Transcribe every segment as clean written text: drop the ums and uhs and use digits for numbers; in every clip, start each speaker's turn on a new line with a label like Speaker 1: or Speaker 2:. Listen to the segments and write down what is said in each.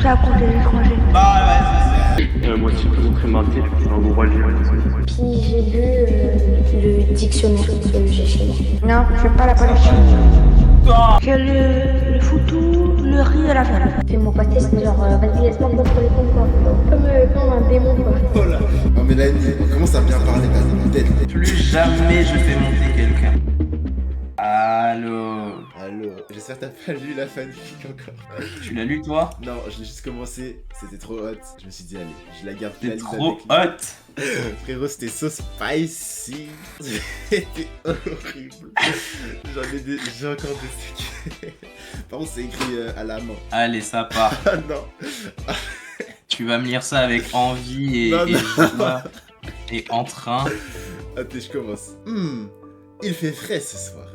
Speaker 1: ça à cause des étrangers.
Speaker 2: Bah ouais,
Speaker 3: Moi, si je peux montrer ma tête, c'est un gros rallier.
Speaker 4: Puis j'ai lu le dictionnaire que j'ai chez moi.
Speaker 1: Non, je veux pas la Palestine.
Speaker 2: toi.
Speaker 1: C'est le foutou, le riz et la viande.
Speaker 4: Fais mon pâté, c'est genre, vas-y, laisse-moi me contrôler ton corps. Comme un démon, quoi.
Speaker 5: Oh là. Oh Mélanie, on commence à bien parler, t'as tête.
Speaker 2: Plus jamais je fais monter quelqu'un. Allô.
Speaker 5: Allô, j'espère que t'as pas lu la fanfic encore.
Speaker 2: Tu l'as lu toi?
Speaker 5: Non, je l'ai juste commencé, c'était trop hot. Je me suis dit, allez, je la garde
Speaker 2: T'es
Speaker 5: valide
Speaker 2: trop
Speaker 5: avec
Speaker 2: hot.
Speaker 5: Frérot, c'était so spicy. C'était horrible. J'ai encore des séquelles. Par contre, c'est écrit à la main.
Speaker 2: Allez, ça part.
Speaker 5: Ah non.
Speaker 2: Tu vas me lire ça avec envie
Speaker 5: Non,
Speaker 2: et
Speaker 5: non.
Speaker 2: joie et entrain.
Speaker 5: Attends, je commence. Il fait frais ce soir.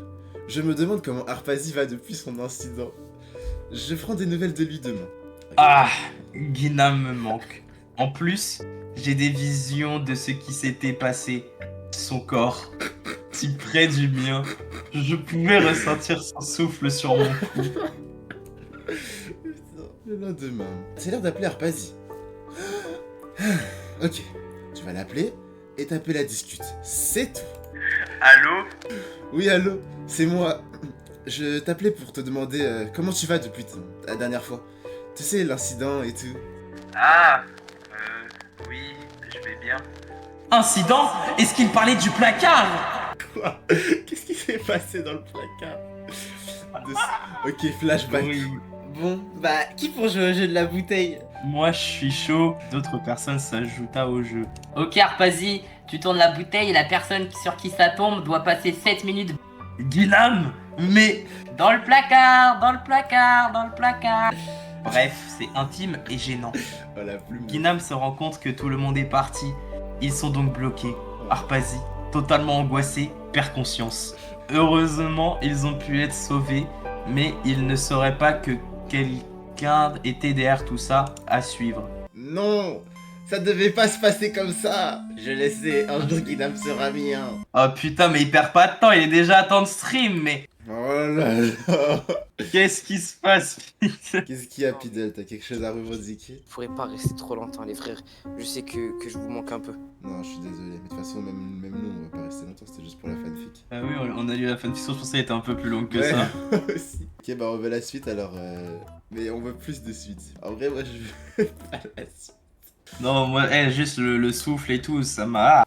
Speaker 5: Je me demande comment Harpazy va depuis son incident. Je prends des nouvelles de lui demain.
Speaker 2: Ah, Guinam me manque. En plus, j'ai des visions de ce qui s'était passé. Son corps, si près du mien. Je pouvais ressentir son souffle sur mon cou.
Speaker 5: Putain, le lendemain. C'est l'heure d'appeler Harpazy. Ok, tu vas l'appeler et taper la discute. C'est tout.
Speaker 2: Allô?
Speaker 5: Oui, allô, c'est moi. Je t'appelais pour te demander comment tu vas depuis la dernière fois. Tu sais, l'incident et tout.
Speaker 2: Ah, oui, je vais bien. Incident? Est-ce qu'il parlait du placard?
Speaker 5: Quoi? Qu'est-ce qui s'est passé dans le placard? Ok, flashback.
Speaker 2: Oui.
Speaker 6: Bon, bah, qui pour jouer au jeu de la bouteille?
Speaker 2: Moi, je suis chaud. D'autres personnes s'ajoutent au jeu.
Speaker 7: Ok Harpazy, tu tournes la bouteille et la personne sur qui ça tombe doit passer 7 minutes
Speaker 2: Guinam, mais
Speaker 7: dans le placard, dans le placard, dans le placard.
Speaker 2: bref, c'est intime et gênant.
Speaker 5: Oh la plume.
Speaker 2: Guinam se rend compte que tout le monde est parti. Ils sont donc bloqués. Harpazy, totalement angoissé, perd conscience. Heureusement, ils ont pu être sauvés, mais ils ne sauraient pas que quelqu'un était derrière tout ça à suivre.
Speaker 5: Non, ça devait pas se passer comme ça. Je laissais un jour Guinam sera mien.
Speaker 2: Oh putain, mais il perd pas de temps, il est déjà à temps de stream, mais
Speaker 5: Oh là là.
Speaker 2: qu'est-ce qui se passe, putain?
Speaker 5: Qu'est-ce qu'il y a, Pidel? T'as quelque chose à revendiquer?
Speaker 6: Faudrait pas rester trop longtemps, les frères. Je sais que je vous manque un peu.
Speaker 5: Non, je suis désolé. Mais de toute façon, même nous, on va pas rester longtemps. C'était juste pour la fanfic.
Speaker 2: Ah oui, on a lu la fanfiction, je pensais qu'elle était un peu plus longue que
Speaker 5: Ouais,
Speaker 2: ça.
Speaker 5: moi aussi. Ok, bah on veut la suite alors. Mais on veut plus de suite. En vrai, moi je veux pas la suite.
Speaker 2: Non, moi, juste le souffle et tout, ça m'a...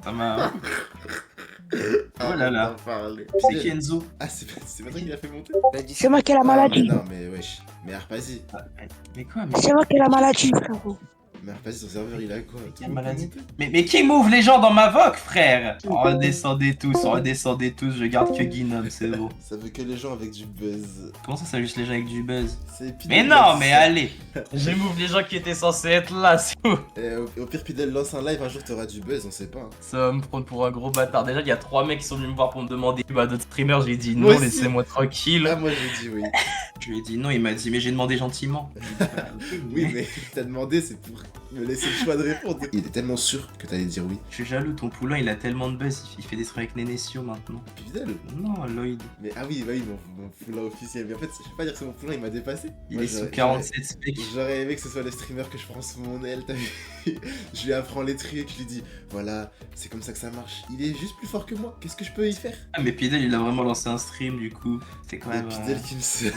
Speaker 2: Oh là là. C'est qui Enzo?
Speaker 5: Ah, c'est pas toi qui l'a fait monter?
Speaker 1: C'est moi qui ai la maladie.
Speaker 5: Non, mais wesh. Mais Harpazy.
Speaker 2: Mais quoi,
Speaker 1: C'est moi qui ai la maladie, frérot.
Speaker 5: Mais Harpazy, son serveur il a quoi?
Speaker 2: Quelle maladie? Mais qui m'ouvre les gens dans ma vogue, frère? Redescendez tous, je garde que Guinam, c'est bon.
Speaker 5: Ça veut que les gens avec du buzz.
Speaker 2: Comment ça juste les gens avec du buzz?
Speaker 5: C'est Pidel.
Speaker 2: Mais non, mais allez! Je m'ouvre les gens qui étaient censés être là, c'est où?
Speaker 5: Au pire, Pidel lance un live, un jour t'auras du buzz, on sait pas. Hein.
Speaker 2: Ça va me prendre pour un gros bâtard. Déjà, il y a 3 mecs qui sont venus me voir pour me demander bah, d'autres streamers, j'ai dit
Speaker 5: Moi
Speaker 2: non,
Speaker 5: aussi.
Speaker 2: laissez-moi tranquille.
Speaker 5: Là, moi j'ai dit oui.
Speaker 2: Je lui ai dit non, il m'a dit mais j'ai demandé gentiment.
Speaker 5: Oui, mais t'as demandé, c'est pour me laisser le choix de répondre. Il était tellement sûr que t'allais dire oui.
Speaker 2: Je suis jaloux, ton poulain il a tellement de buzz, il fait des trucs avec Nénécio maintenant.
Speaker 5: Pidel.
Speaker 2: Non, Lloyd.
Speaker 5: Mais ah oui, bah oui, mon poulain officiel. Mais en fait, je peux pas dire que c'est mon poulain, il m'a dépassé.
Speaker 2: Il
Speaker 5: Moi,
Speaker 2: est sous
Speaker 5: j'aurais-
Speaker 2: 47 specs.
Speaker 5: J'aurais aimé que ce soit le streamer que je prends sous mon aile, t'as vu? Je lui apprends les trucs, je lui dis, voilà, c'est comme ça que ça marche. Il est juste plus fort que moi, qu'est-ce que je peux y faire?
Speaker 2: Ah, mais Pidel il a vraiment lancé un stream du coup. C'est quand
Speaker 5: Et
Speaker 2: même.
Speaker 5: Pidel qui me sonne.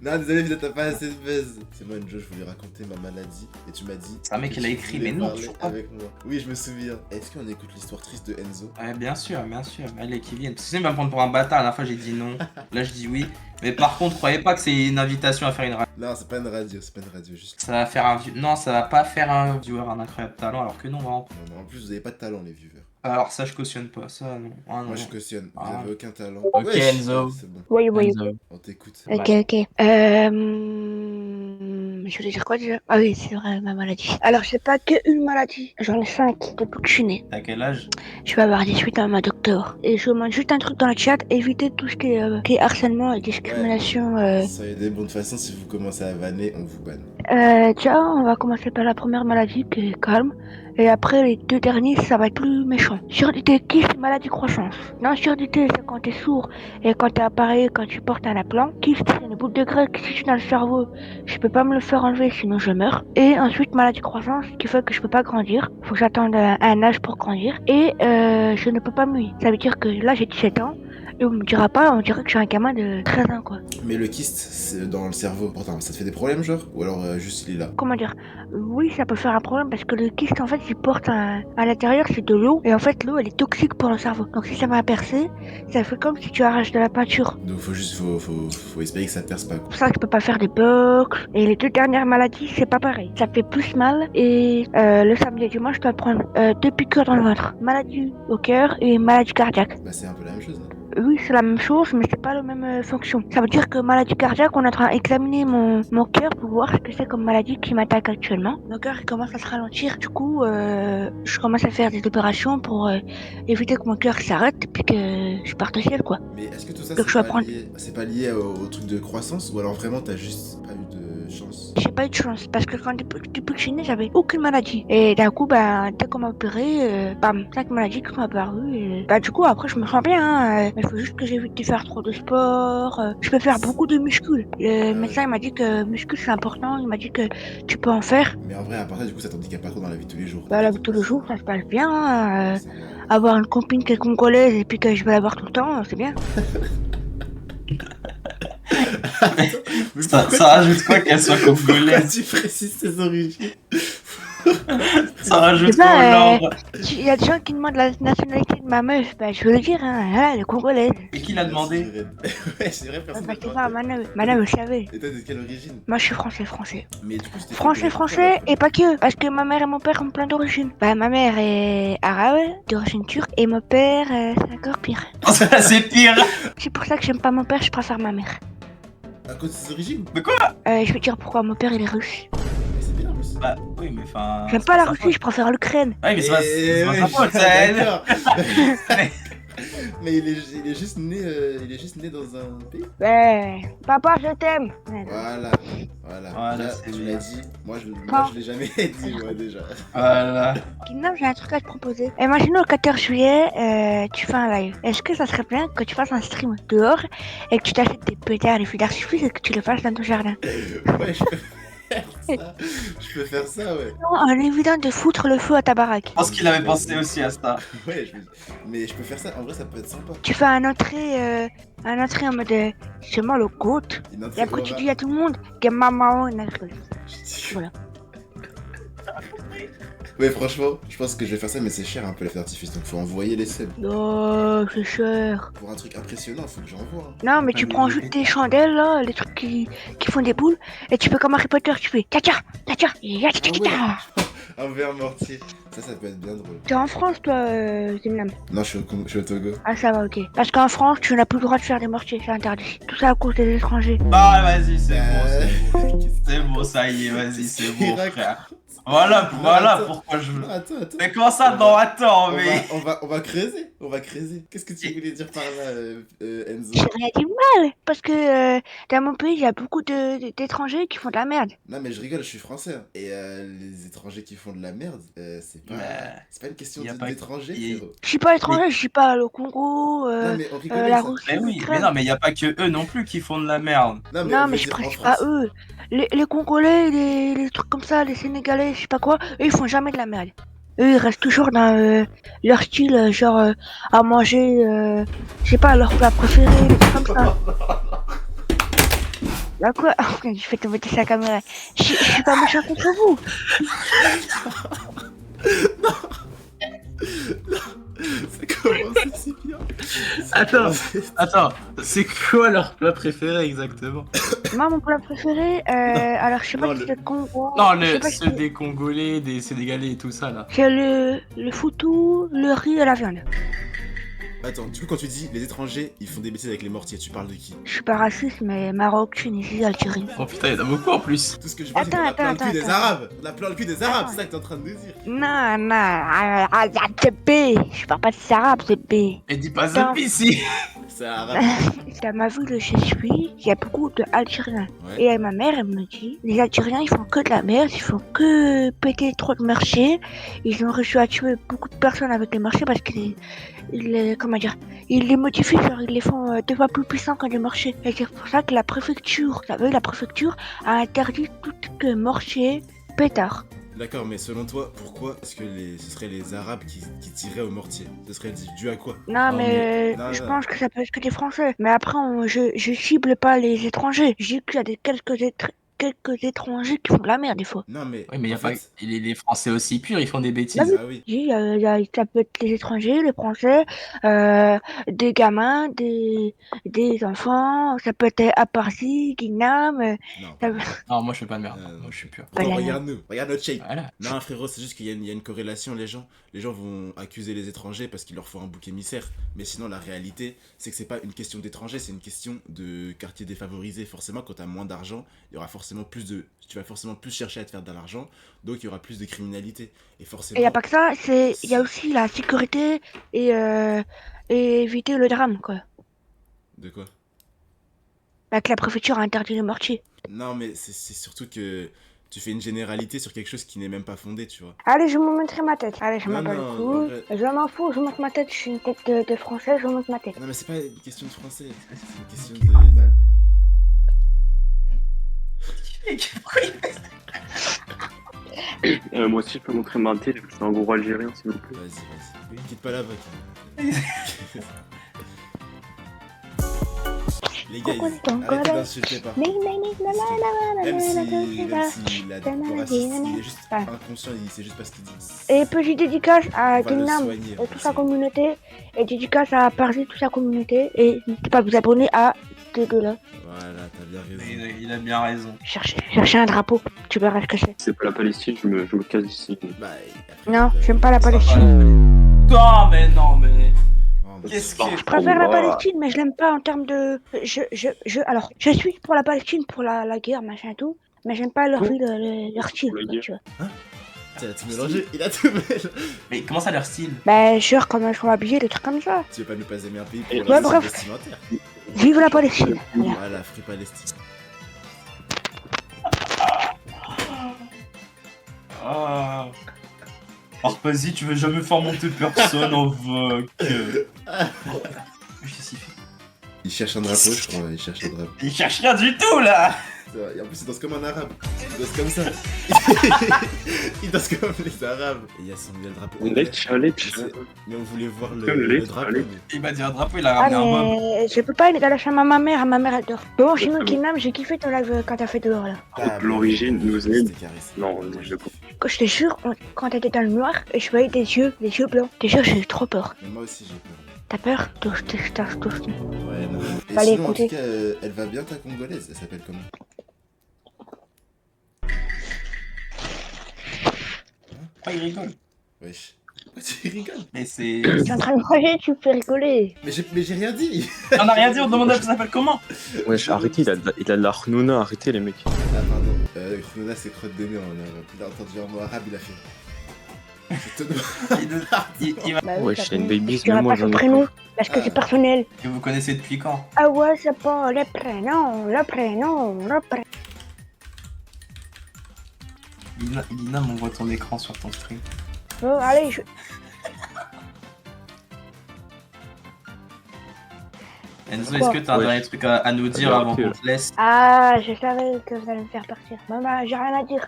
Speaker 5: Non, désolé, Pidel, t'as pas assez de buzz. C'est moi, Joe, je voulais raconter ma maladie. Et tu m'as dit.
Speaker 2: C'est un mec
Speaker 5: que
Speaker 2: qui l'a
Speaker 5: tu
Speaker 2: écrit,
Speaker 5: voulais
Speaker 2: mais non,
Speaker 5: parler
Speaker 2: toujours pas.
Speaker 5: avec moi. Oui, je me souviens. Est-ce qu'on écoute l'histoire triste de Enzo?
Speaker 2: Ouais, bien sûr, bien sûr. Allez, qui viennent. Sinon, il va me prendre pour un bâtard. La dernière fois, j'ai dit non. Là, je dis oui. Mais par contre, croyez pas que c'est une invitation à faire une radio.
Speaker 5: Non, c'est pas une radio, juste.
Speaker 2: Ça va faire un Non, ça va pas faire un viewer un incroyable talent, alors que non, vraiment.
Speaker 5: Non, en plus, vous avez pas de talent, les viewers.
Speaker 2: Alors, ça, je cautionne pas. Ça, non. Ah, non.
Speaker 5: Moi, je cautionne. Vous
Speaker 2: Ah.
Speaker 5: avez aucun talent.
Speaker 2: Ok,
Speaker 5: Wesh,
Speaker 2: Enzo.
Speaker 5: C'est bon,
Speaker 1: Oui, oui.
Speaker 2: Enzo.
Speaker 5: on t'écoute.
Speaker 1: Ok, ok. Je voulais dire quoi déjà? Ah oui, c'est vrai, ma maladie. Alors, c'est pas que une maladie. J'en ai 5 depuis que je suis née.
Speaker 2: T'as quel âge?
Speaker 1: Je vais avoir 18 ans, dehors. Et je demande juste un truc dans le chat, évitez tout ce qui est harcèlement et discrimination.
Speaker 5: Soyez des bonnes façons, si vous commencez à vanner, on vous banne.
Speaker 1: Tiens, on va commencer par la première maladie qui est calme. Et après, les deux derniers, ça va être plus méchant. Surdité, qui c'est maladie croissance? Non, surdité, c'est quand t'es sourd et quand t'es appareillé, quand tu portes un implant. Kyste, c'est une boule de grec qui situe dans le cerveau. Je peux pas me le faire enlever, sinon je meurs. Et ensuite, maladie croissance, qui fait que je peux pas grandir. Faut que j'attende un âge pour grandir. Et je ne peux pas me mouiller. Ça veut dire que là, j'ai 17 ans. Et on me dira pas, on dirait que je suis un gamin de 13 ans, quoi.
Speaker 5: Mais le kyste, c'est dans le cerveau. Pourtant, ça te fait des problèmes, genre? Ou alors juste il est là?
Speaker 1: Comment dire? Oui, ça peut faire un problème parce que le kyste, en fait, il porte à l'intérieur, c'est de l'eau. Et en fait, l'eau, elle est toxique pour le cerveau. Donc si ça m'a percé, ça fait comme si tu arraches de la peinture.
Speaker 5: Donc faut espérer que ça perce pas,
Speaker 1: C'est
Speaker 5: quoi.
Speaker 1: pour ça que je peux pas faire des box. Et les deux dernières maladies, c'est pas pareil. Ça fait plus mal. Et le samedi et dimanche, je dois prendre 2 piqûres dans le ventre. Maladie au cœur et maladie cardiaque.
Speaker 5: Bah c'est un peu la même chose, hein.
Speaker 1: Oui, c'est la même chose, mais c'est pas la même fonction. Ça veut dire que maladie cardiaque, on est en train d'examiner mon cœur pour voir ce que c'est comme maladie qui m'attaque actuellement. Mon cœur il commence à se ralentir. Du coup, je commence à faire des opérations pour éviter que mon cœur s'arrête et puis que je parte au ciel, quoi.
Speaker 5: Mais est-ce que tout ça,
Speaker 1: Donc, je vais prendre-
Speaker 5: c'est pas lié au truc de croissance? Ou alors vraiment, t'as juste pas eu de chance?
Speaker 1: J'ai pas eu de chance parce que depuis que je suis née, j'avais aucune maladie. Et d'un coup, bah, dès qu'on m'a opéré, bam, 5 maladies qui sont apparues. Et bah, du coup, après, je me sens bien. Hein, mais il faut juste que j'évite de faire trop de sport. Je peux faire beaucoup de muscles. Le médecin, il m'a dit que muscles, c'est important. Il m'a dit que tu peux en faire.
Speaker 5: Mais en vrai, à part ça, du coup, ça t'handicape pas trop dans la vie de tous les jours.
Speaker 1: Bah, la vie de tous les jours, ça se passe bien. Hein,
Speaker 5: Ça va.
Speaker 1: avoir une copine qui est congolaise et puis que je vais la voir tout le temps, c'est bien.
Speaker 5: Mais
Speaker 2: Ça
Speaker 5: pourquoi
Speaker 2: rajoute quoi qu'elle soit
Speaker 5: pourquoi
Speaker 2: congolaise?
Speaker 5: tu précises ses origines?
Speaker 2: Ça rajoute
Speaker 1: C'est ça,
Speaker 2: quoi au lore?
Speaker 1: Il y a des gens qui demandent la nationalité de ma meuf, bah je veux le dire, hein, elle est congolaise.
Speaker 2: Et qui l'a demandé?
Speaker 5: Ouais, c'est vrai, personne
Speaker 1: Bah
Speaker 5: n'a
Speaker 1: c'est ça,
Speaker 5: demandé.
Speaker 1: Mana le savait.
Speaker 5: Et toi, t'es de quelle origine?
Speaker 1: Moi je suis français.
Speaker 5: Mais du coup, c'était
Speaker 1: Français et pas que, parce que ma mère et mon père ont plein d'origines. Bah ma mère est arabe, d'origine turque, et mon père c'est encore pire.
Speaker 2: Oh, ça, c'est pire!
Speaker 1: C'est pour ça que j'aime pas mon père, je préfère ma mère.
Speaker 5: À cause de ses origines?
Speaker 1: Je vais te dire pourquoi, mon père il est russe.
Speaker 5: Mais c'est bien, russe.
Speaker 2: Bah, oui, mais enfin.
Speaker 1: J'aime
Speaker 2: c'est
Speaker 1: pas la
Speaker 2: sa
Speaker 1: Russie,
Speaker 2: faute.
Speaker 1: je préfère l'Ukraine.
Speaker 2: Ouais, mais c'est pas
Speaker 5: ouais,
Speaker 2: sa faute, ça.
Speaker 5: d'accord. Mais il est juste né dans un pays.
Speaker 1: Ouais, papa je t'aime.
Speaker 5: Voilà.
Speaker 2: Voilà,
Speaker 5: Déjà,
Speaker 2: c'est
Speaker 5: tu
Speaker 2: bien.
Speaker 5: l'as dit. Moi, je
Speaker 1: Quand
Speaker 5: l'ai jamais dit, moi, déjà.
Speaker 2: Voilà.
Speaker 1: Kingdom, j'ai un truc à te proposer. Imaginons le 14 juillet, tu fais un live. Est-ce que ça serait bien que tu fasses un stream dehors et que tu t'achètes des pétards, des feux d'artifice et que tu le fasses dans ton jardin?
Speaker 5: Ouais, je peux faire ça. Je peux faire ça, ouais.
Speaker 1: Non, en évitant de foutre le feu à ta baraque.
Speaker 2: Je pense qu'il avait pensé aussi à ça.
Speaker 5: Ouais, mais je peux faire ça. En vrai, ça peut être sympa.
Speaker 1: Tu fais un entrée en mode c'est moi le goat.
Speaker 5: Une
Speaker 1: Et après tu dis à tout le monde que maman est narqueuse. Voilà.
Speaker 5: Ouais, franchement, je pense que je vais faire ça, mais c'est cher un peu les feux d'artifice, donc faut envoyer les subs.
Speaker 1: Non, c'est cher.
Speaker 5: Pour un truc impressionnant, faut que j'envoie. Hein.
Speaker 1: Non, mais tu
Speaker 2: Ouais, mais
Speaker 1: prends
Speaker 2: je
Speaker 1: juste
Speaker 2: sais.
Speaker 1: des chandelles là, les trucs qui font des boules, et tu fais comme Harry Potter, tu fais tcha tcha tcha.
Speaker 5: Un verre mortier. Ça peut être bien drôle.
Speaker 1: T'es en France toi, Zimnam?
Speaker 5: Non, je suis au Togo.
Speaker 1: Ah ça va, ok. Parce qu'en France, tu n'as plus le droit de faire des mortiers, c'est interdit. Tout ça à cause des étrangers.
Speaker 2: Bah, vas-y, c'est bon,
Speaker 5: Qu'est-ce que-
Speaker 2: c'est bon, ça y est, vas-y, c'est
Speaker 5: Il
Speaker 2: bon,
Speaker 5: raconte.
Speaker 2: frère. Voilà
Speaker 5: attends.
Speaker 2: pourquoi je.
Speaker 5: Non, attends.
Speaker 2: Mais comment ça, non, attends, mais.
Speaker 5: On va creuser. Qu'est-ce que tu voulais dire par là, Enzo?
Speaker 1: J'ai rien dit mal, parce que dans mon pays, il y a beaucoup d'étrangers qui font de la merde.
Speaker 5: Non, mais je rigole, je suis français. Hein. Et les étrangers qui font de la merde, c'est pas une question
Speaker 2: y a pas-
Speaker 5: d'étrangers,
Speaker 2: y-
Speaker 5: frérot.
Speaker 1: Je suis pas étranger, je suis pas le Congo,
Speaker 5: Non, mais on rigolait,
Speaker 1: la
Speaker 5: ça.
Speaker 1: Russie,
Speaker 2: Mais oui, mais
Speaker 1: l'Ukraine.
Speaker 2: non, mais y a pas que eux non plus qui font de la merde.
Speaker 5: Non,
Speaker 1: Non,
Speaker 5: on
Speaker 1: mais
Speaker 5: veut
Speaker 1: je
Speaker 5: dire en
Speaker 1: précise pas
Speaker 5: France.
Speaker 1: eux. Les Congolais, les trucs comme ça, les Sénégalais, je sais pas quoi, eux ils font jamais de la merde. Eux ils restent toujours dans leur style, genre à manger, je sais pas, leur plat préféré, des trucs comme ça. Bah quoi? Je fais tomber sa caméra. Je suis pas méchant contre vous.
Speaker 5: Ça commence si bien.
Speaker 2: Attends, c'est quoi leur plat préféré exactement?
Speaker 1: Moi, mon plat préféré, alors je sais pas
Speaker 5: Non,
Speaker 1: si
Speaker 5: le-
Speaker 1: c'est Congo.
Speaker 2: Non,
Speaker 1: je sais pas si
Speaker 2: ceux des Congolais, des Sénégalais et tout ça là.
Speaker 1: c'est le foutou, le riz et la viande.
Speaker 5: Attends, du coup, quand tu dis les étrangers, ils font des bêtises avec les mortiers, tu parles de qui?
Speaker 1: Je suis pas raciste, mais Maroc, Tunisie, Algérie.
Speaker 2: Oh putain, il y en a beaucoup en plus.
Speaker 5: Tout ce que je vois, c'est qu'on a plein le cul des Arabes. On a plein le cul des Arabes, c'est ça que t'es en train de nous dire.
Speaker 1: Non, c'est B. Je parle pas de arabe, c'est B.
Speaker 2: Et dis pas ça ici.
Speaker 5: C'est arabe.
Speaker 1: Dans ma ville où je suis, il y a beaucoup d'Algériens.
Speaker 5: Ouais.
Speaker 1: Et ma mère, elle me dit, les Algériens, ils font que de la merde, ils font que péter trop de marchés. Ils ont réussi à tuer beaucoup de personnes avec les marchés parce qu'ils, comment dire, ils les modifient, genre ils les font 2 fois plus puissants que les marchés. Et c'est pour ça que la préfecture a interdit tout marché pétard.
Speaker 5: D'accord, mais selon toi, pourquoi est-ce que ce seraient les Arabes qui tireraient au mortier? Ce serait dû à quoi?
Speaker 1: Non,
Speaker 5: Non,
Speaker 1: mais
Speaker 5: non,
Speaker 1: je
Speaker 5: non.
Speaker 1: pense que ça peut être que des Français. Mais après, je cible pas les étrangers. Je dis qu'il y a quelques étrangers qui font de la merde des fois.
Speaker 5: Non, mais.
Speaker 2: Oui, mais y a
Speaker 5: en
Speaker 2: pas...
Speaker 5: fait-
Speaker 2: les Français aussi purs, ils font des bêtises.
Speaker 5: Ah oui.
Speaker 1: Je dis, ça peut être les étrangers, les Français, des gamins, des enfants. Ça peut être à Parsi, Guinam.
Speaker 5: Non,
Speaker 1: Ça-
Speaker 2: Non, moi je fais pas de merde.
Speaker 5: Non.
Speaker 2: Moi je suis pur.
Speaker 5: Attends,
Speaker 1: Voilà.
Speaker 5: regarde-nous, regarde notre shape.
Speaker 2: Voilà.
Speaker 5: Non, frérot, c'est juste qu'il y a une corrélation. Les gens vont accuser les étrangers parce qu'il leur faut un bouc émissaire. Mais sinon, la réalité, c'est que c'est pas une question d'étrangers, c'est une question de quartier défavorisé. Forcément, quand t'as moins d'argent, il y aura forcément tu vas forcément plus chercher à te faire de l'argent, donc il y aura plus de criminalité. Et forcément.
Speaker 1: Et il n'y a pas que ça, il y a aussi la sécurité et éviter le drame, quoi.
Speaker 5: De quoi?
Speaker 1: Là, que la préfecture a interdit les mortiers.
Speaker 5: Non, mais c'est surtout que tu fais une généralité sur quelque chose qui n'est même pas fondé, tu vois.
Speaker 1: Allez, je vais me montrer ma tête. Allez, je
Speaker 5: Non,
Speaker 1: m'en bats
Speaker 5: non,
Speaker 1: les couilles.
Speaker 5: en vrai.
Speaker 1: Je m'en fous, je montre ma tête. Je suis une tête de français, je montre ma tête.
Speaker 5: Non, mais c'est pas une question de français, c'est une question de.
Speaker 3: Moi aussi, je peux montrer ma tête, je suis un gros Algérien, s'il vous plaît.
Speaker 5: Vas-y. Quitte pas la vague. Les gars, arrêtez d'insulter par contre. Même si la raciste, il est juste inconscient, il sait juste pas ce qu'il dit.
Speaker 1: Et petite dédicace à
Speaker 5: On va le
Speaker 1: Guinam
Speaker 5: soigner,
Speaker 1: et
Speaker 5: on va
Speaker 1: toute
Speaker 5: le
Speaker 1: sa
Speaker 5: soigner.
Speaker 1: communauté. Et dédicace à Parsi, toute sa communauté. Et n'hésitez pas à vous abonner à ces deux-là.
Speaker 5: Voilà, t'as bien raison.
Speaker 2: Il a bien raison.
Speaker 1: Cherchez un drapeau, tu verras ce que c'est.
Speaker 3: C'est pas la Palestine, je me casse d'ici.
Speaker 5: Bah, après,
Speaker 1: Non, j'aime pas la Palestine.
Speaker 2: Non, mais non, mais.
Speaker 5: Oh, mais-
Speaker 2: Qu'est-ce que.
Speaker 1: Je préfère la Palestine, mais je l'aime pas en termes de. Alors, je suis pour la Palestine, pour la guerre, machin et tout. Mais j'aime pas leur
Speaker 3: Quoi
Speaker 1: vie, leur style,
Speaker 3: Pour la
Speaker 1: quoi,
Speaker 3: guerre.
Speaker 1: tu vois.
Speaker 5: Il a tout mélangé, il a tout mélangé.
Speaker 2: Mais comment ça leur style?
Speaker 1: Bah, genre, comment ils sont habillés, des trucs comme ça.
Speaker 5: Tu veux pas nous pas aimer un pays pour
Speaker 3: Ouais,
Speaker 5: la
Speaker 1: bref.
Speaker 5: vestimentaire?
Speaker 1: Vive la Palestine. Voilà.
Speaker 5: Voilà, Free Palestine.
Speaker 2: Ah. Arpasi, tu veux jamais faire monter personne en vogue.
Speaker 5: Il cherche un drapeau, je crois, il cherche un drapeau.
Speaker 2: Il cherche rien du tout là.
Speaker 5: Et en plus, il danse comme un arabe. Il danse comme ça. Il danse comme les arabes. Et il y a son il y a le drapeau. Mais on voulait voir le drapeau.
Speaker 2: Il m'a dit un drapeau, il a
Speaker 1: Ah,
Speaker 2: ramené un mob.
Speaker 1: mais je peux pas aller dans la chambre à ma mère elle dort. Bon, sinon, Kinam, j'ai kiffé ton live quand t'as fait dehors là.
Speaker 3: L'origine nous aide.
Speaker 5: C'était carré, ça.
Speaker 3: Non, je peux.
Speaker 1: Je te jure, quand t'étais dans le noir, et je voyais des yeux blancs. Je te jure, j'ai eu trop peur.
Speaker 5: Mais moi aussi, j'ai peur.
Speaker 1: T'as peur? Touche.
Speaker 5: Ouais, non. Et
Speaker 1: Fallait
Speaker 5: sinon, en
Speaker 1: écouter.
Speaker 5: tout cas, elle va bien ta congolaise. Elle s'appelle comment?
Speaker 2: Oh, il rigole.
Speaker 5: Wesh. Pourquoi tu rigoles?
Speaker 2: Mais c'est.
Speaker 1: Je suis en train de manger, tu me fais rigoler.
Speaker 5: Mais j'ai rien dit.
Speaker 2: On a rien dit, on demande à ça s'appelle comment?
Speaker 3: Wesh, arrêtez, il a de la rnouna, arrêtez les mecs.
Speaker 5: Ah, pardon. Khnouna, c'est crotte de mer. Il a entendu un mot arabe, il a fait. Je te demande.
Speaker 2: Il va.
Speaker 1: Bah
Speaker 3: Ouais,
Speaker 1: ça
Speaker 3: j'ai une
Speaker 1: fait-
Speaker 3: baby,
Speaker 1: je dirais
Speaker 3: moi,
Speaker 1: pas son
Speaker 3: j'en ai
Speaker 1: prénom, parce que c'est personnel.
Speaker 2: Que vous connaissez depuis quand?
Speaker 1: Ah ouais, c'est pas le prénom.
Speaker 2: Lina m'envoie ton écran sur ton stream.
Speaker 1: Bon, allez,
Speaker 2: Enzo, est-ce que t'as un
Speaker 3: Ouais.
Speaker 2: dernier truc à nous dire
Speaker 3: bien,
Speaker 2: avant
Speaker 3: ok.
Speaker 2: qu'on te laisse?
Speaker 1: Ah, je savais que vous allez me faire partir. Maman, j'ai rien à dire.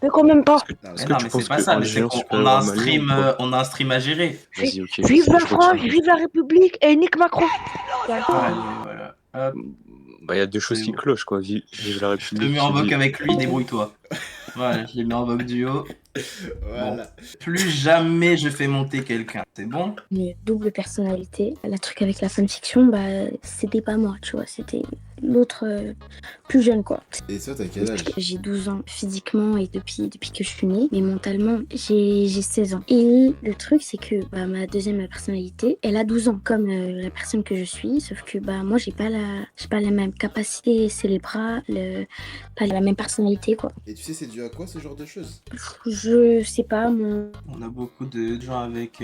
Speaker 1: Mais quand même pas.
Speaker 5: Non,
Speaker 3: Est-ce
Speaker 2: Mais
Speaker 3: que
Speaker 2: non,
Speaker 3: tu
Speaker 2: mais
Speaker 3: penses
Speaker 2: c'est pas
Speaker 3: que
Speaker 2: ça,
Speaker 3: un
Speaker 2: mais c'est
Speaker 3: géant
Speaker 2: qu'on
Speaker 3: supérieur
Speaker 2: a un
Speaker 3: au malien,
Speaker 2: stream,
Speaker 3: ou quoi
Speaker 2: on a un stream à gérer.
Speaker 3: Vas-y, ok.
Speaker 1: Vive la
Speaker 3: je
Speaker 1: France,
Speaker 3: retiens.
Speaker 1: vive la République et nique Macron.
Speaker 2: Allez, voilà. Hop,
Speaker 3: Bah, il y a deux choses qui clochent, quoi. Vive la
Speaker 2: je te
Speaker 3: République.
Speaker 2: mets en vogue
Speaker 3: vive-
Speaker 2: avec lui, débrouille-toi. Voilà, je l'ai mis en vogue duo.
Speaker 5: Voilà.
Speaker 2: Plus jamais je fais monter quelqu'un, c'est bon?
Speaker 4: Une double personnalité. Le truc avec la fanfiction, bah, c'était pas moi, tu vois, c'était l'autre plus jeune, quoi.
Speaker 5: Et toi, t'as quel âge?
Speaker 4: J'ai 12 ans physiquement et depuis que je suis née, mais mentalement, j'ai 16 ans. Et le truc, c'est que bah, ma deuxième personnalité, elle a 12 ans, comme la personne que je suis, sauf que bah, moi, j'ai pas la même capacité cérébrale, pas la même personnalité, quoi.
Speaker 5: Et tu sais, c'est dû à quoi ce genre de choses?
Speaker 4: Je sais pas,
Speaker 2: On a beaucoup de gens avec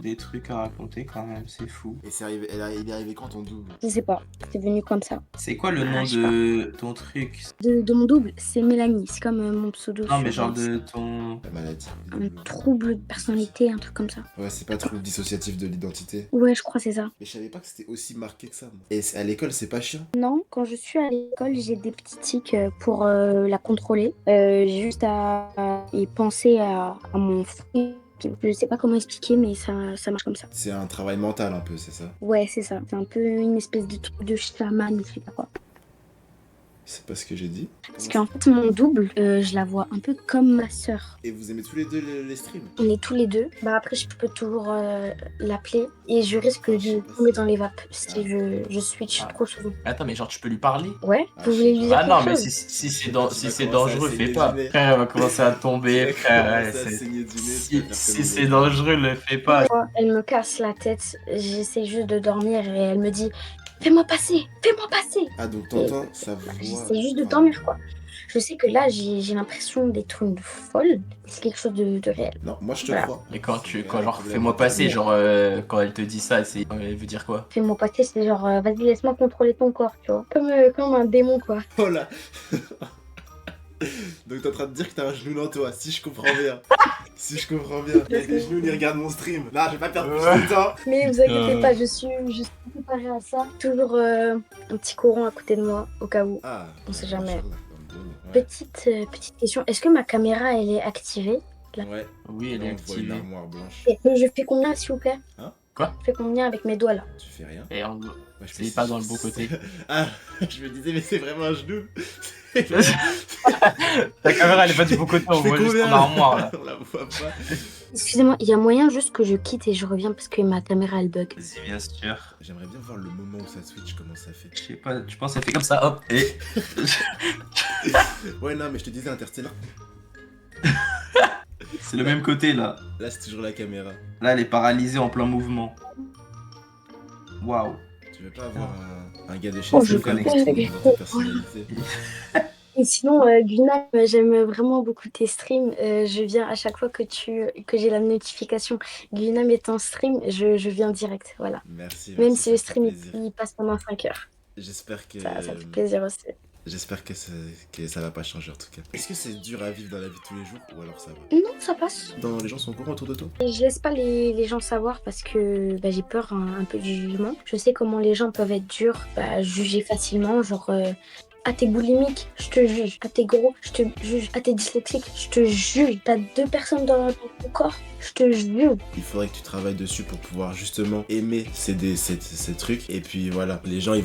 Speaker 2: des trucs à raconter quand même, c'est fou.
Speaker 5: Et c'est arrivé, il est arrivé quand ton double?
Speaker 4: je sais pas, c'est venu comme ça.
Speaker 2: C'est quoi le nom
Speaker 4: je sais
Speaker 2: de ton truc?
Speaker 4: De mon double, c'est Mélanie, c'est comme mon pseudo.
Speaker 2: Non mais
Speaker 4: sur
Speaker 2: genre
Speaker 4: Insta.
Speaker 2: de ton...
Speaker 5: La maladie.
Speaker 4: Un trouble de personnalité, un truc comme ça.
Speaker 5: Ouais, c'est pas trouble dissociatif de l'identité.
Speaker 4: Ouais, je crois que c'est ça.
Speaker 5: Mais je savais pas que c'était aussi marqué que ça, moi. Et à l'école, c'est pas chiant?
Speaker 4: Non, quand je suis à l'école, j'ai des petits tics pour la contrôler. J'ai juste à y penser à mon fruit. Je sais pas comment expliquer, mais ça marche comme ça.
Speaker 5: C'est un travail mental un peu, c'est ça?
Speaker 4: Ouais, c'est ça. C'est un peu une espèce de truc de chaman, je sais pas quoi.
Speaker 5: C'est pas ce que j'ai dit.
Speaker 4: Parce qu'en fait, mon double, je la vois un peu comme ma sœur.
Speaker 5: Et vous aimez tous les deux les streams?
Speaker 4: On est tous les deux. Bah après, je peux toujours l'appeler et je risque de tomber dans les vapes si je switch trop souvent.
Speaker 2: Attends mais genre tu peux lui parler?
Speaker 4: Ouais, vous voulez lui dire
Speaker 2: Ah non
Speaker 4: quelque
Speaker 2: mais
Speaker 4: chose?
Speaker 2: si
Speaker 5: Tu
Speaker 2: c'est
Speaker 5: vas
Speaker 2: dangereux,
Speaker 5: commencer à
Speaker 2: fais
Speaker 5: saigner
Speaker 2: pas.
Speaker 5: du nez.
Speaker 2: Frère, elle va commencer à tomber, frère. Ouais,
Speaker 5: Ça
Speaker 2: c'est-
Speaker 5: saigner du nez,
Speaker 2: Si,
Speaker 5: tu vas faire
Speaker 2: si
Speaker 5: comme
Speaker 2: c'est
Speaker 5: les-
Speaker 2: dangereux, le fais pas.
Speaker 4: Elle me casse la tête, j'essaie juste de dormir et elle me dit fais-moi passer, fais-moi passer.
Speaker 5: Ah, donc t'entends sa voix.
Speaker 4: J'essaie juste de dormir quoi. Je sais que là j'ai l'impression d'être une folle, c'est quelque chose de réel.
Speaker 5: Non, moi je te
Speaker 4: Voilà.
Speaker 5: crois.
Speaker 2: Et quand
Speaker 5: C'est
Speaker 2: quand
Speaker 5: un
Speaker 2: genre
Speaker 5: problème
Speaker 2: fais-moi
Speaker 5: mental.
Speaker 2: passer, genre quand elle te dit ça, elle veut dire quoi?
Speaker 4: Fais-moi passer, c'est genre vas-y laisse-moi contrôler ton corps, tu vois. Comme un démon quoi.
Speaker 5: Oh là. Donc t'es en train de dire que t'as un genou dans toi, si je comprends bien. Si je comprends bien. Il y a des genoux, il regarde mon stream. Là, je vais pas perdre plus de temps.
Speaker 4: Mais vous inquiétez pas, je suis préparée à ça. Toujours un petit courant à côté de moi au cas où.
Speaker 5: Ah,
Speaker 4: On sait jamais.
Speaker 5: Ouais.
Speaker 4: Petite question, est-ce que ma caméra elle est activée?
Speaker 5: Ouais.
Speaker 2: Oui, elle est
Speaker 5: Là, on voit une
Speaker 2: activée.
Speaker 5: armoire blanche.
Speaker 4: Et je fais combien s'il vous plaît?
Speaker 5: Hein?
Speaker 2: Quoi?
Speaker 4: Je fais combien avec mes doigts là?
Speaker 5: Tu fais rien.
Speaker 2: Et on...
Speaker 5: Ouais, je
Speaker 2: c'est
Speaker 5: fais-
Speaker 2: pas dans le bon côté.
Speaker 5: Ah, je me disais, mais c'est vraiment un genou.
Speaker 2: Ta caméra elle est pas du bon côté, on
Speaker 5: Je fais
Speaker 2: voit juste
Speaker 5: combien,
Speaker 2: ton armoire là.
Speaker 5: On la voit pas.
Speaker 4: Excusez-moi, il y a moyen juste que je quitte et je reviens parce que ma caméra elle bug.
Speaker 2: Vas-y, bien sûr.
Speaker 5: J'aimerais bien voir le moment où ça switch, comment ça fait.
Speaker 2: Je sais pas, tu penses qu'elle fait comme ça, hop, et...
Speaker 5: Ouais, non, mais je te disais Interstellar.
Speaker 2: C'est le même côté là.
Speaker 5: Là, c'est toujours la caméra.
Speaker 2: Là, elle est paralysée en plein mouvement. Waouh.
Speaker 5: Tu veux pas avoir un gars de chez
Speaker 4: Oh,
Speaker 5: nous
Speaker 4: je
Speaker 5: comme
Speaker 4: connais.
Speaker 5: dans ta personnalité?
Speaker 4: Et sinon, Guna, j'aime vraiment beaucoup tes streams. Je viens à chaque fois que j'ai la notification Guna met en stream, je viens direct, voilà.
Speaker 5: Merci.
Speaker 4: Même
Speaker 5: merci,
Speaker 4: si le
Speaker 5: ça fait
Speaker 4: stream
Speaker 5: plaisir.
Speaker 4: il passe pendant 5 heures.
Speaker 5: J'espère que.
Speaker 4: Ça fait plaisir aussi.
Speaker 5: J'espère que ça va pas changer en tout cas. Est-ce que c'est dur à vivre dans la vie de tous les jours ou alors ça va?
Speaker 4: Non, ça passe.
Speaker 5: Dans les gens sont au courant autour de toi?
Speaker 4: Et je laisse pas les gens savoir parce que bah, j'ai peur un peu du jugement. Je sais comment les gens peuvent être durs, juger facilement, genre ah t'es boulimique, je te juge. Ah t'es gros, je te juge. Ah t'es dyslexique, je te juge. T'as 2 personnes dans ton corps, je te juge.
Speaker 5: Il faudrait que tu travailles dessus pour pouvoir justement aimer ces trucs. Et puis voilà, les gens ils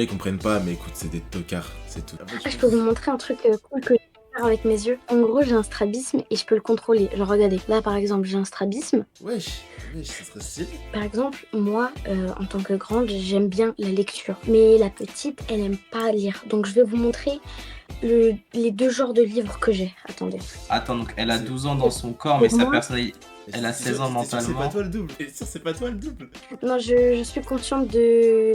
Speaker 5: comprennent pas, mais écoute, c'est des tocards, c'est tout.
Speaker 4: Ah, je peux vous montrer un truc cool que je peux faire avec mes yeux. En gros, j'ai un strabisme et je peux le contrôler. Genre regardez, là par exemple, j'ai un strabisme.
Speaker 5: Wesh, ça serait stylé.
Speaker 4: Par exemple, moi, en tant que grande, j'aime bien la lecture. Mais la petite, elle aime pas lire. Donc je vais vous montrer les 2 genres de livres que j'ai. Attendez.
Speaker 2: Attends, donc elle a 12 ans dans son corps, mais
Speaker 4: Pour
Speaker 2: sa
Speaker 4: moi,
Speaker 2: personnalité... Elle a 16 ans
Speaker 5: T'es sûr que c'est
Speaker 2: mentalement.
Speaker 5: pas toi le double. T'es sûr que c'est pas toi le double.
Speaker 4: Non, je suis consciente de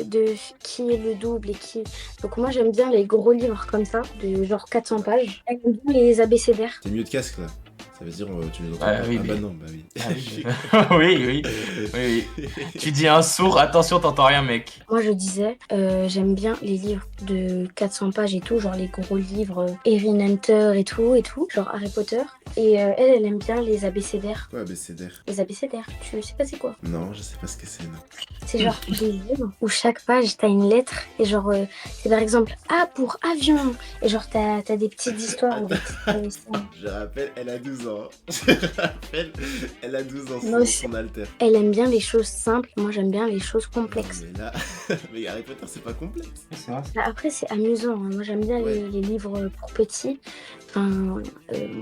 Speaker 4: qui est le double et qui... Donc moi, j'aime bien les gros livres comme ça, de genre 400 pages. J'aime bien les abécédaires.
Speaker 5: T'es mieux de casque là. Ça veut dire tu les entends
Speaker 2: Ouais,
Speaker 5: pas.
Speaker 2: oui,
Speaker 5: Ah
Speaker 2: mais-
Speaker 5: bah non, bah oui.
Speaker 2: oui, oui. Tu dis un sourd, attention, t'entends rien, mec.
Speaker 4: Moi, je disais, j'aime bien les livres de 400 pages et tout, genre les gros livres Erin Hunter et tout, genre Harry Potter. Et elle aime bien les abécédaires.
Speaker 5: Quoi, abécédaire?
Speaker 4: Les abécédaires, tu sais pas c'est quoi?
Speaker 5: Non, je sais pas ce que c'est, non.
Speaker 4: C'est genre des livres où chaque page t'as une lettre et genre c'est par exemple A pour avion et genre t'as des petites histoires ou des petites
Speaker 5: Je rappelle, elle a 12 ans. Je rappelle, elle a 12 ans,
Speaker 4: Moi
Speaker 5: c'est
Speaker 4: aussi.
Speaker 5: son alter.
Speaker 4: Elle aime bien les choses simples, moi j'aime bien les choses complexes.
Speaker 5: Mais là, mais Harry Potter, c'est pas complexe.
Speaker 2: C'est vrai.
Speaker 4: Après c'est amusant, hein. Moi j'aime bien
Speaker 5: Ouais.
Speaker 4: les livres pour petits. Enfin,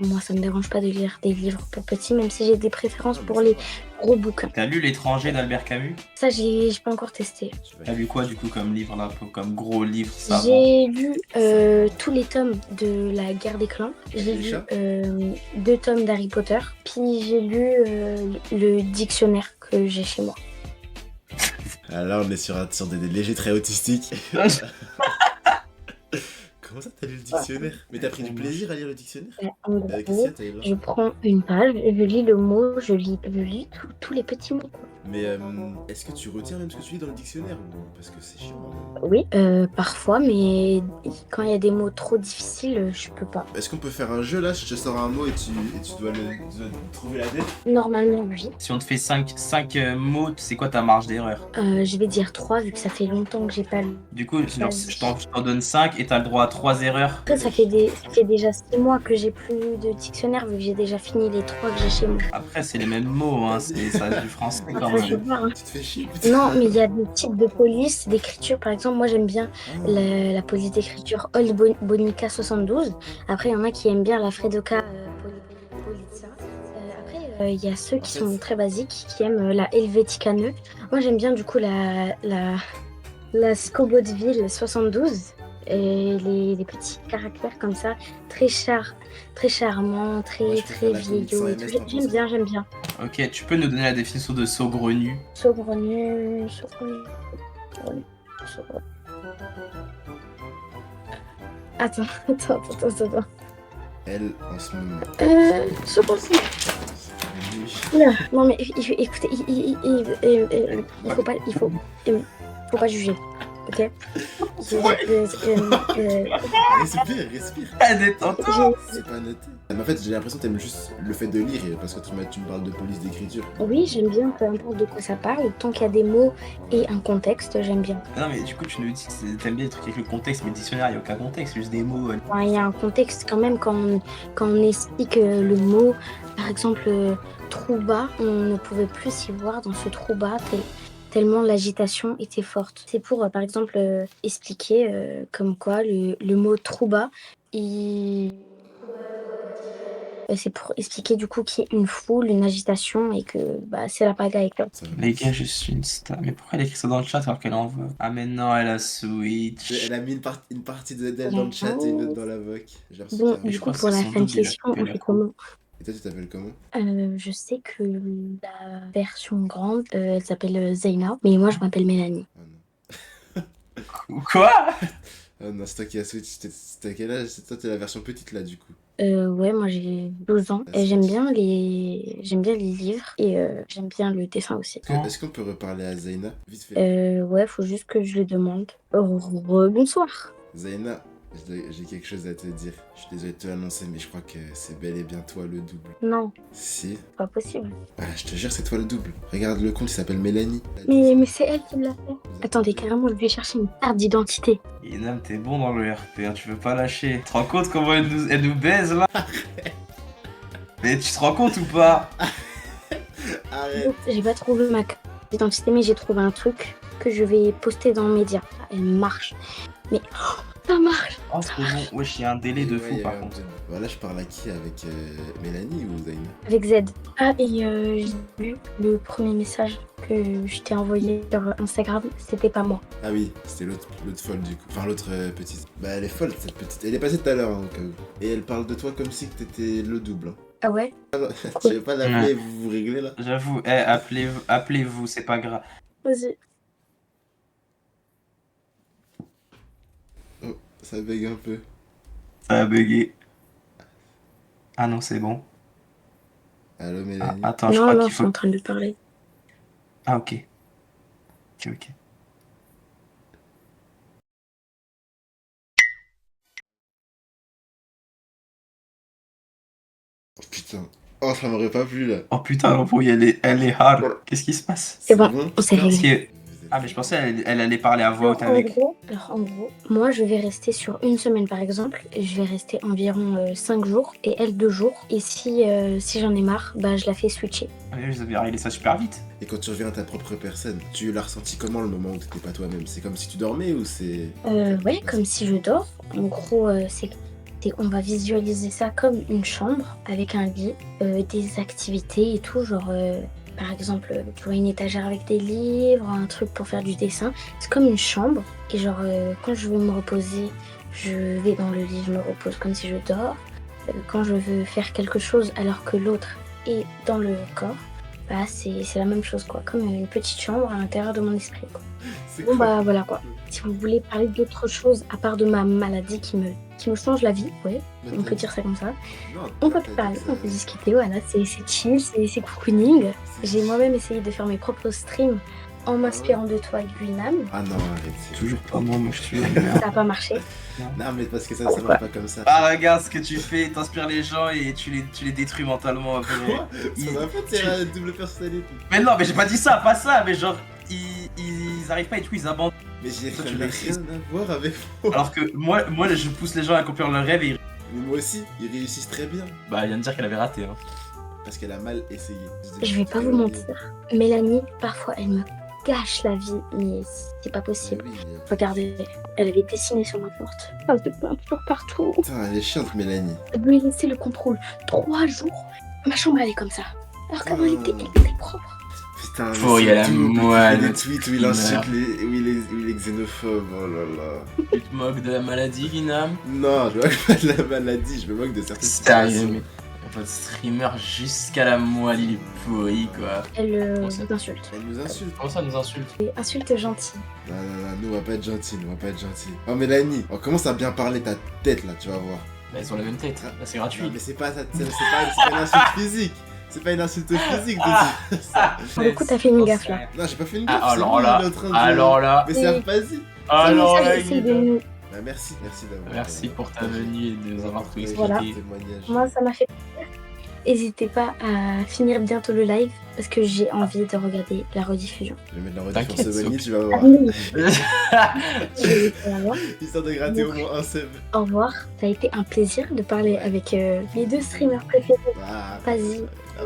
Speaker 4: moi, ça me dérange pas de lire des livres pour petits, même si j'ai des préférences pour les gros bouquins.
Speaker 2: T'as lu L'étranger d'Albert Camus?
Speaker 4: Ça, j'ai pas encore testé.
Speaker 2: T'as lu quoi du coup comme livre là, comme gros livre savant?
Speaker 4: J'ai lu tous les tomes de La Guerre des Clans. J'ai lu 2 tomes d'Harry Potter. Puis j'ai lu le dictionnaire que j'ai chez moi.
Speaker 5: Alors on est sur des légers traits autistiques. Comment ça, t'as lu le dictionnaire? Mais t'as pris du plaisir à lire le dictionnaire?
Speaker 4: En
Speaker 5: Qu'est-ce qu'il y
Speaker 4: gros,
Speaker 5: a, t'as eu là?
Speaker 4: je prends une page, je lis le mot, je lis tous les petits mots. Quoi.
Speaker 5: Mais est-ce que tu retiens même ce que tu lis dans le dictionnaire ou... Parce que c'est chiant. Hein.
Speaker 4: Oui, parfois, mais quand il y a des mots trop difficiles, je peux pas.
Speaker 5: Est-ce qu'on peut faire un jeu là? Je te sors un mot et tu dois trouver la dette?
Speaker 4: Normalement, oui.
Speaker 2: Si on te fait 5 mots, c'est quoi ta marge d'erreur?
Speaker 4: Je vais dire 3 vu que ça fait longtemps que j'ai pas lu.
Speaker 2: Du coup, genre, je t'en donne 5 et t'as le droit à 3 erreurs.
Speaker 4: Après, ça fait déjà 6 mois que j'ai plus de dictionnaire vu que j'ai déjà fini les 3 que j'ai chez moi.
Speaker 2: Après, c'est les mêmes mots, hein, ça reste du français quand
Speaker 4: Ça, je
Speaker 2: même.
Speaker 4: vois, hein.
Speaker 5: Tu te fais chier, putain.
Speaker 4: Non, mais il y a des types de police, d'écriture. Par exemple, moi j'aime bien la police d'écriture Old Bonica 72. Après, il y en a qui aiment bien la Fredoka Polizia. Après, il y a ceux qui sont très basiques, qui aiment la Helvetica Neu. Moi j'aime bien du coup la Scobotville 72. Et les petits caractères comme ça, très charmants, très vieillots et tout. J'aime bien.
Speaker 2: Ok, tu peux nous donner la définition de saugrenu?
Speaker 4: Saugrenu. Attends.
Speaker 5: Elle, en ce moment.
Speaker 4: Saugrenu. Oula, non mais écoutez, il faut pas juger, ok?
Speaker 5: Respire.
Speaker 2: Ah, détends-toi.
Speaker 5: C'est pas noté. Mais en fait, j'ai l'impression que t'aimes juste le fait de lire parce que tu me parles de police d'écriture.
Speaker 4: Oui, j'aime bien, peu importe de quoi ça parle, tant qu'il y a des mots et un contexte, j'aime bien.
Speaker 2: Non, mais du coup, tu nous dis que t'aimes bien les trucs avec le contexte, mais le dictionnaire, il n'y a aucun contexte, juste des mots.
Speaker 4: Enfin, il y a un contexte quand même quand on explique le mot, par exemple, trouba, on ne pouvait plus s'y voir dans ce trouba tellement l'agitation était forte. C'est pour, par exemple, expliquer comme quoi le mot trouba, c'est pour expliquer du coup qu'il y a une foule, une agitation et que c'est la pagaille quoi.
Speaker 2: Les gars, je suis une star. Mais pourquoi elle écrit ça dans le chat alors qu'elle en veut? Ah, mais non, elle a switch.
Speaker 5: Elle a mis une partie d'elle dans le chat et une autre dans la voc.
Speaker 4: Bon, du coup, pour la fin de question, on fait comment?
Speaker 5: Et toi, tu t'appelles comment?
Speaker 4: Je sais que la version grande, elle s'appelle Zeyna, mais moi je m'appelle Mélanie.
Speaker 5: Oh non.
Speaker 2: Quoi?
Speaker 5: Oh non, c'est toi qui as switch. T'as quel âge? Toi, t'es la version petite là, du coup.
Speaker 4: Ouais, moi j'ai 12 ans et j'aime bien les livres et j'aime bien le dessin aussi.
Speaker 5: Est-ce qu'on peut reparler à Zeyna? Vite fait.
Speaker 4: Ouais, faut juste que je le demande. Bonsoir.
Speaker 5: Zeyna, j'ai quelque chose à te dire. Je suis désolé de te l'annoncer, mais je crois que c'est bel et bien toi le double.
Speaker 4: Non,
Speaker 5: Si.
Speaker 4: pas possible.
Speaker 5: Ah, je te jure, c'est toi le double. Regarde le compte, il s'appelle Mélanie.
Speaker 4: Mais c'est elle qui l'a fait. Attendez, carrément, je vais chercher une carte d'identité.
Speaker 2: Inam, t'es bon dans le RP, hein, tu veux pas lâcher. Tu te rends compte comment elle nous baise là? Mais tu te rends compte ou pas?
Speaker 5: Arrête.
Speaker 4: J'ai pas trouvé ma carte d'identité, mais j'ai trouvé un truc que je vais poster dans les médias. Elle marche. Mais ça marche.
Speaker 2: Oh, c'est bon. Wesh, il y a un délai de fou
Speaker 5: Ouais,
Speaker 2: par contre.
Speaker 5: Voilà, je parle à qui? Avec Mélanie ou Zeyna?
Speaker 4: Avec Z. Ah, et j'ai vu le premier message que je t'ai envoyé sur Instagram, c'était pas moi.
Speaker 5: Ah oui, c'était l'autre folle du coup. Enfin, l'autre petite. Bah, elle est folle cette petite. Elle est passée tout à l'heure, hein, au cas où. Et elle parle de toi comme si t'étais le double. Hein.
Speaker 4: Ah ouais?
Speaker 5: Tu veux pas l'appeler et vous réglez là?
Speaker 2: J'avoue, appelez-vous, c'est pas grave.
Speaker 4: Vas-y.
Speaker 5: Oh, ça bug un peu.
Speaker 2: Ça a bugué. Ah non, c'est bon.
Speaker 5: Allô
Speaker 2: Ah,
Speaker 5: Mélanie?
Speaker 2: attends, je
Speaker 4: Non,
Speaker 2: crois
Speaker 4: non,
Speaker 2: qu'il
Speaker 4: je suis
Speaker 2: faut.
Speaker 4: en train de parler.
Speaker 2: Ah, ok. Ok.
Speaker 5: Oh putain. Oh, ça m'aurait pas plu là.
Speaker 2: Oh putain, l'embrouille, elle est hard. Qu'est-ce qui se passe?
Speaker 4: C'est bon, on s'est
Speaker 2: Parce
Speaker 4: réglé.
Speaker 2: que... Ah, mais je pensais elle allait parler à voix haute avec.
Speaker 4: En gros, moi je vais rester sur une semaine par exemple, je vais rester environ 5 jours et elle 2 jours. Et si j'en ai marre, je la fais switcher.
Speaker 2: Ah, mais vous avez réglé ça super vite.
Speaker 5: Et quand tu reviens à ta propre personne, tu l'as ressenti comment le moment où t'étais pas toi-même? C'est comme si tu dormais ou c'est...
Speaker 4: Ouais, comme si je dors. En gros, c'est On va visualiser ça comme une chambre avec un lit, des activités et tout, genre par exemple, tu vois une étagère avec des livres, un truc pour faire du dessin. C'est comme une chambre et genre quand je veux me reposer, je vais dans le lit, je me repose comme si je dors. Quand je veux faire quelque chose alors que l'autre est dans le corps, bah c'est la même chose quoi, comme une petite chambre à l'intérieur de mon esprit quoi. Bon bah voilà quoi. Si vous voulez parler d'autre chose à part de ma maladie qui me change la vie, ouais, on peut dire ça comme ça. On peut parler, on peut discuter, voilà, c'est chill, c'est cocooning. J'ai moi-même essayé de faire mes propres streams en m'inspirant de toi, Guinam.
Speaker 5: Ah non, arrête.
Speaker 2: Toujours pas moi je suis.
Speaker 4: Ça n'a pas marché.
Speaker 5: Non, mais parce que ça marche pas comme ça.
Speaker 2: Ah, regarde ce que tu fais, t'inspires les gens et tu les détruis mentalement après.
Speaker 5: Quoi Ça va pas, c'est la double personnalité.
Speaker 2: Mais non, mais j'ai pas dit ça, pas ça, mais genre, ils arrivent pas et tout, ils abandonnent.
Speaker 5: Mais j'ai
Speaker 2: Ça, tu
Speaker 5: rien
Speaker 2: l'as
Speaker 5: à voir avec moi.
Speaker 2: Alors que moi, je pousse les gens à accomplir leurs rêves et
Speaker 5: Mais moi aussi, ils réussissent très bien.
Speaker 2: bah, il vient de dire qu'elle avait raté. Hein.
Speaker 5: Parce qu'elle a mal essayé.
Speaker 4: Je vais pas vous mentir. Mélanie, parfois, elle me gâche la vie, mais c'est pas possible.
Speaker 5: Oui, mais...
Speaker 4: Regardez, elle avait dessiné sur ma porte. Phase de peinture partout.
Speaker 5: Putain, elle est chiante, Mélanie.
Speaker 4: Elle lui laissé le contrôle. 3 jours, ma chambre elle est comme ça. Alors qu'avant elle était propre.
Speaker 5: Putain,
Speaker 2: Faut y aller à moi,
Speaker 5: des
Speaker 2: le
Speaker 5: tweets où il insulte où il est xénophobe, oh là là.
Speaker 2: Tu te moques de la maladie, Guinam?
Speaker 5: Non, je me moque pas de la maladie, je me moque de certaines
Speaker 2: Sérieux,
Speaker 5: situations.
Speaker 2: mais votre streamer jusqu'à la moelle, il est pourri quoi.
Speaker 4: Elle
Speaker 2: Comment ça
Speaker 4: vous insulte.
Speaker 5: Elle nous insulte.
Speaker 2: Comment ça nous insulte?
Speaker 4: Et insulte gentille.
Speaker 5: Non, nous on va pas être gentils, Oh Mélanie, on commence à bien parler ta tête là, tu vas voir.
Speaker 2: Bah, ils ont la même tête, là c'est gratuit.
Speaker 5: Non, mais c'est pas une insulte physique. C'est pas une insulte physique de dire ça.
Speaker 4: Pour le coup, t'as fait une gaffe là.
Speaker 5: Non, j'ai pas fait une gaffe,
Speaker 2: Ah,
Speaker 5: c'est
Speaker 2: alors
Speaker 5: lui,
Speaker 2: là,
Speaker 5: il est en train de...
Speaker 2: alors là,
Speaker 5: Mais c'est Arpazi.
Speaker 2: alors
Speaker 4: Ça,
Speaker 2: là,
Speaker 4: essaye de
Speaker 2: Guinam.
Speaker 4: nous-
Speaker 5: Bah merci d'avoir...
Speaker 2: Merci pour ta venue et de nous avoir tout expliqué.
Speaker 4: Voilà.
Speaker 5: Témoignage.
Speaker 4: Moi, ça m'a fait plaisir. N'hésitez pas à finir bientôt le live parce que j'ai envie de regarder la rediffusion.
Speaker 5: Je vais mettre la rediff
Speaker 2: T'inquiète,
Speaker 5: sur Sebony,
Speaker 2: Sophie.
Speaker 5: tu vas
Speaker 4: Ah
Speaker 5: voir.
Speaker 4: oui, voilà.
Speaker 5: Histoire de gratter au moins un sub.
Speaker 4: Au revoir. Ça a été un plaisir de parler avec mes 2 streamers préférés.
Speaker 5: Ah,
Speaker 4: Vas-y.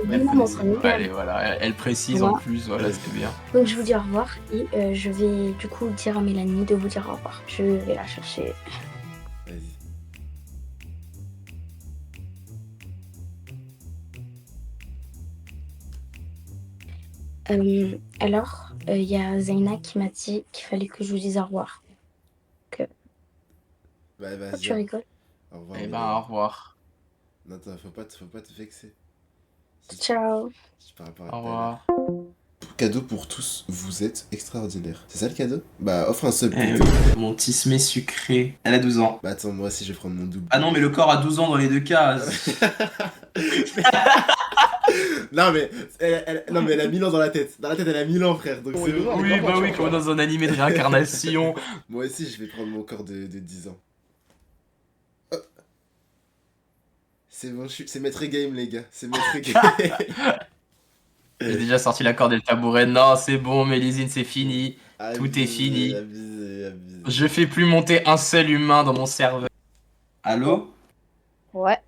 Speaker 5: belle
Speaker 4: Vraiment,
Speaker 5: plaisir.
Speaker 4: ça
Speaker 2: Allez, voilà, elle précise en plus, voilà, c'est bien.
Speaker 4: Donc je vous dis au revoir et je vais du coup dire à Mélanie de vous dire au revoir. Je vais la chercher.
Speaker 5: Vas-y.
Speaker 4: Alors, il y a Zaina qui m'a dit qu'il fallait que je vous dise au revoir.
Speaker 5: Bah
Speaker 4: Pourquoi
Speaker 5: vas-y.
Speaker 4: tu rigoles?
Speaker 5: Au revoir.
Speaker 2: Eh ben,
Speaker 5: Mélanie.
Speaker 2: au revoir.
Speaker 5: Non, attends, faut pas te vexer.
Speaker 4: Ciao.
Speaker 5: Par rapport à
Speaker 2: Au
Speaker 5: tout à
Speaker 2: revoir.
Speaker 5: l'heure. Cadeau pour tous, vous êtes extraordinaire. C'est ça le cadeau? Bah offre un sub.
Speaker 2: Eh
Speaker 5: plutôt.
Speaker 2: oui, mon tismé sucré. Elle a 12 ans.
Speaker 5: Bah attends, moi aussi je vais prendre mon double.
Speaker 2: Ah non, mais le corps a 12 ans dans les deux cas.
Speaker 5: Non mais elle a 1000 ans dans la tête. Dans la tête elle a 1000 ans frère. Donc c'est bon.
Speaker 2: Oui, bah oui, comme dans un animé de réincarnation.
Speaker 5: Moi aussi je vais prendre mon corps de 10 ans. Oh. C'est bon, c'est Maître Game les gars. C'est Maître Game.
Speaker 2: J'ai déjà sorti la corde et le tabouret. Non, c'est bon, Mélisine, c'est fini. Tout est fini.
Speaker 5: Abusé.
Speaker 2: Je fais plus monter un seul humain dans mon serveur. Allô?
Speaker 1: Ouais.